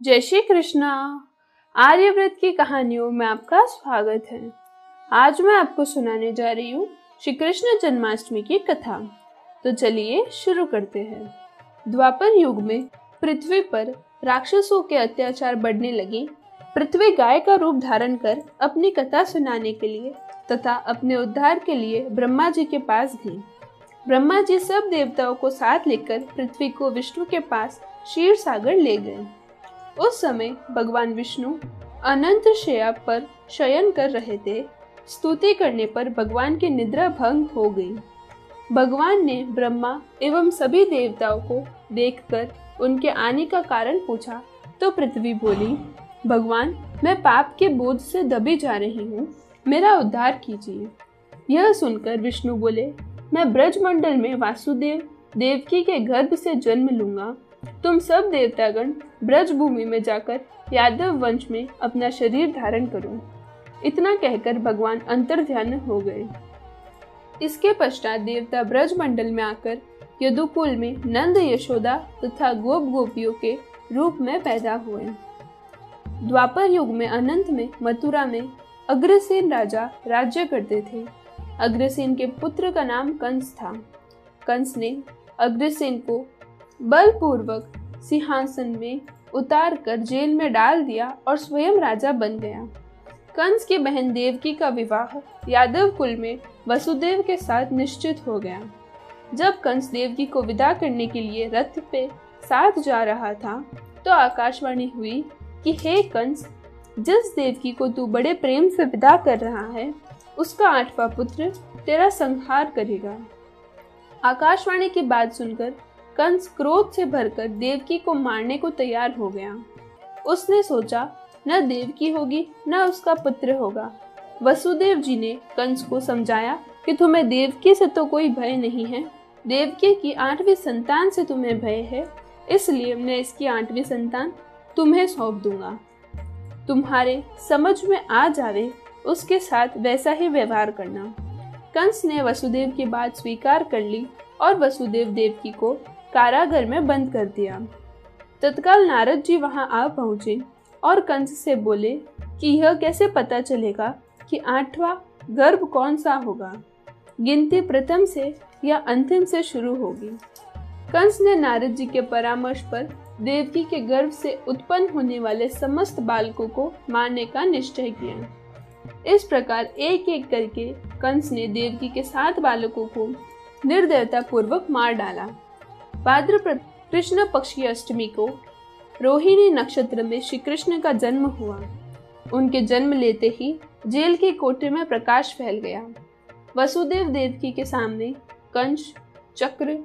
जय श्री कृष्णा। आर्यव्रत की कहानियों में आपका स्वागत है। आज मैं आपको सुनाने जा रही हूँ श्री कृष्ण जन्माष्टमी की कथा। तो चलिए शुरू करते हैं। द्वापर युग में पृथ्वी पर राक्षसों के अत्याचार बढ़ने लगे। पृथ्वी गाय का रूप धारण कर अपनी कथा सुनाने के लिए तथा अपने उद्धार के लिए ब्रह्मा जी के पास गई। ब्रह्मा जी सब देवताओं को साथ लेकर पृथ्वी को विष्णु के पास क्षीर सागर ले गए। उस समय भगवान विष्णु अनंत शैया पर शयन कर रहे थे। स्तुति करने पर भगवान की निद्रा भंग हो गई। भगवान ने ब्रह्मा एवं सभी देवताओं को देखकर उनके आने का कारण पूछा तो पृथ्वी बोली, भगवान मैं पाप के बोझ से दबी जा रही हूँ, मेरा उद्धार कीजिए। यह सुनकर विष्णु बोले, मैं ब्रजमंडल में वासुदेव देवकी के गर्भ से जन्म लूंगा। तुम सब देवतागण ब्रज भूमि में जाकर यादव वंश में अपना शरीर धारण करो। इतना कहकर भगवान अंतर्ध्यान हो गए। इसके पश्चात देवता ब्रजमंडल में आकर यदुकुल में नंद यशोदा तथा गोप गोपियों के रूप में पैदा हुए। द्वापर युग में अनंत में मथुरा में अग्रसेन राजा राज्य करते थे। अग्रसेन के पुत्र का नाम कंस था। कंस ने अग्रसेन को बलपूर्वक सिंहासन में उतार कर जेल में डाल दिया और स्वयं राजा बन गया। कंस की बहन देवकी का विवाह यादव कुल में वसुदेव के साथ निश्चित हो गया। जब कंस देवकी को विदा करने के लिए रथ पे साथ जा रहा था तो आकाशवाणी हुई कि हे कंस, जिस देवकी को तू बड़े प्रेम से विदा कर रहा है उसका 8वां पुत्र तेरा संहार करेगा। आकाशवाणी की बात सुनकर कंस क्रोध से भरकर देवकी को मारने को तैयार हो गया। उसने सोचा न देवकी होगी न उसका पुत्र होगा। वसुदेव जी ने कंस को समझाया कि तुम्हें देवकी से तो कोई भय नहीं है, देवकी की 8वीं संतान से तुम्हें भय है, इसलिए मैं इसकी 8वीं संतान तुम्हें सौंप दूंगा। तुम्हारे समझ में आ जावे उसके साथ वैसा ही व्यवहार करना। कंस ने वसुदेव की बात स्वीकार कर ली और वसुदेव देवकी को कारागार में बंद कर दिया। तत्काल नारद जी वहां आ पहुंचे और कंस से बोले कि यह कैसे पता चलेगा कि 8वां गर्भ कौन सा होगा, गिनती प्रथम से या अंतिम से शुरू होगी। कंस ने नारद जी के परामर्श पर देवकी के गर्भ से उत्पन्न होने वाले समस्त बालकों को मारने का निश्चय किया। इस प्रकार एक एक करके कंस ने देवकी के 7 बालकों को निर्दयता पूर्वक मार डाला। भाद्रपद कृष्ण पक्ष की अष्टमी को रोहिणी नक्षत्र में श्री कृष्ण का जन्म हुआ। उनके जन्म लेते ही जेल के कोठरी में प्रकाश फैल गया। वसुदेव देवकी के सामने कंस, चक्र,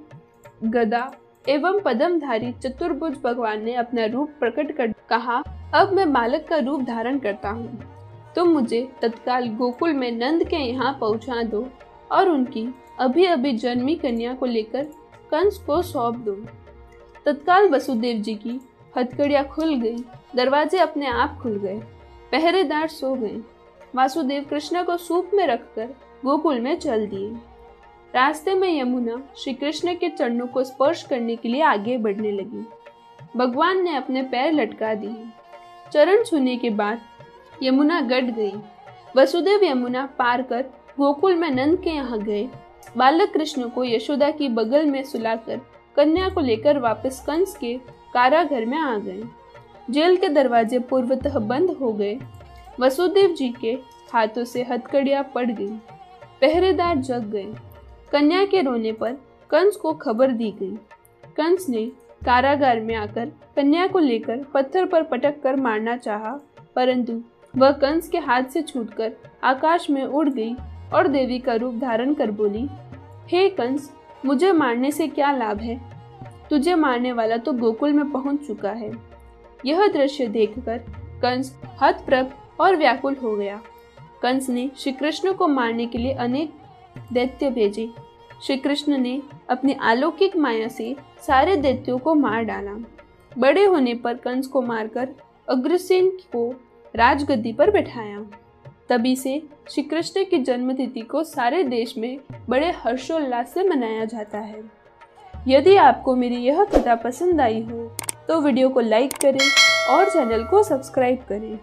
गदा एवं पद्मधारी चतुर्भुज भगवान ने अपना रूप प्रकट कर कहा, अब मैं बालक का रूप धारण करता हूँ। तुम मुझे तत्काल गोकुल में नंद के यहाँ पहुँचा दो और उनकी अभी अभी जन्मी कन्या को लेकर कंस को सौंप दो। तत्काल वसुदेव जी की हथकड़ियां खुल गई, दरवाजे अपने आप खुल गए, पहरेदार सो गए। वासुदेव कृष्ण को सूप में रखकर गोकुल में चल दिए। रास्ते में यमुना श्री कृष्ण के चरणों को स्पर्श करने के लिए आगे बढ़ने लगी। भगवान ने अपने पैर लटका दिए। चरण छूने के बाद यमुना गट गई। वसुदेव यमुना पार कर गोकुल में नंद के यहाँ गए। बालक कृष्ण को यशोदा की बगल में सुलाकर कन्या को लेकर वापस कंस के कारागार में आ गए। जेल के दरवाजे पूर्वतः बंद हो गए। वसुदेव जी के हाथों से हथकड़ियां पड़ गई। पहरेदार जग गए। कन्या के रोने पर कंस को खबर दी गई। कंस ने कारागार में आकर कन्या को लेकर पत्थर पर पटक कर मारना चाहा, परंतु वह कंस के हाथ से छूटकर आकाश में उड़ गई और देवी का रूप धारण कर बोली, हे कंस, मुझे मारने से क्या लाभ है? तुझे मारने वाला तो गोकुल में पहुंच चुका है। यह दृश्य देखकर कंस हतप्रभ और व्याकुल हो गया। कंस ने श्री कृष्ण को मारने के लिए अनेक दैत्य भेजे। श्री कृष्ण ने अपनी अलौकिक माया से सारे दैत्यों को मार डाला। बड़े होने पर कंस को मारकर अग्रसेन को राजगद्दी पर बैठाया। तभी से श्री कृष्ण की जन्मतिथि को सारे देश में बड़े हर्षोल्लास से मनाया जाता है। यदि आपको मेरी यह कथा पसंद आई हो तो वीडियो को लाइक करें, और चैनल को सब्सक्राइब करें।